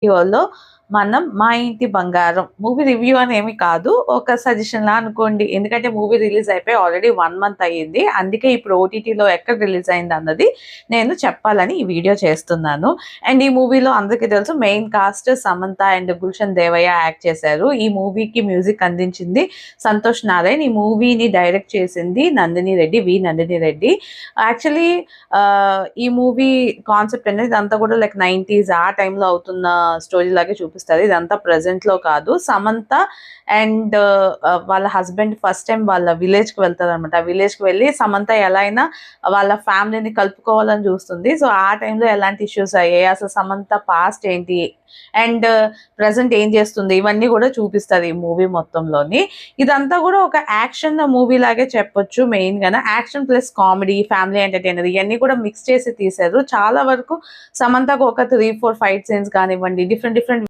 వీడియోలో మనం మా ఇంటి బంగారం మూవీ రివ్యూ అని ఏమి కాదు, ఒక సజెషన్ లా అనుకోండి. ఎందుకంటే మూవీ రిలీజ్ అయిపోయి ఆల్రెడీ 1 మంత్ అయ్యింది. అందుకే ఇప్పుడు ఓటీటీలో ఎక్కడ రిలీజ్ అయింది అన్నది నేను చెప్పాలని ఈ వీడియో చేస్తున్నాను. అండ్ ఈ మూవీలో అందరికీ తెలుసు main cast Samantha and Gulshan Devaiah act చేశారు. ఈ మూవీకి మ్యూజిక్ అందించింది సంతోష్ నారాయణ్. ఈ మూవీని డైరెక్ట్ చేసింది నందిని రెడ్డి. యాక్చువల్లీ ఈ మూవీ కాన్సెప్ట్ అనేది ఇదంతా కూడా లైక్ 90s ఆ టైంలో అవుతున్న స్టోరీ లాగే చూపిస్తుంది. ఇదంతా ప్రెసెంట్ లో కాదు. సమంత అండ్ వాళ్ళ హస్బెండ్ ఫస్ట్ టైం వాళ్ళ విలేజ్ కి వెళ్తారు అనమాట. ఆ విలేజ్ కి వెళ్ళి సమంత ఎలా అయినా వాళ్ళ ఫ్యామిలీని కలుపుకోవాలని చూస్తుంది. సో ఆ టైంలో ఎలాంటి ఇష్యూస్ అయ్యాయి, అసలు సమంత పాస్ట్ ఏంటి అండ్ ప్రజెంట్ ఏం చేస్తుంది, ఇవన్నీ కూడా చూపిస్తుంది ఈ మూవీ మొత్తంలోని. ఇదంతా కూడా ఒక యాక్షన్ మూవీ లాగే చెప్పొచ్చు. మెయిన్ గా action plus comedy, family entertainer ఇవన్నీ కూడా మిక్స్ చేసి తీశారు. చాలా వరకు సమంతకు ఒక 3-4 ఫైట్ సీన్స్ కానివ్వండి, డిఫరెంట్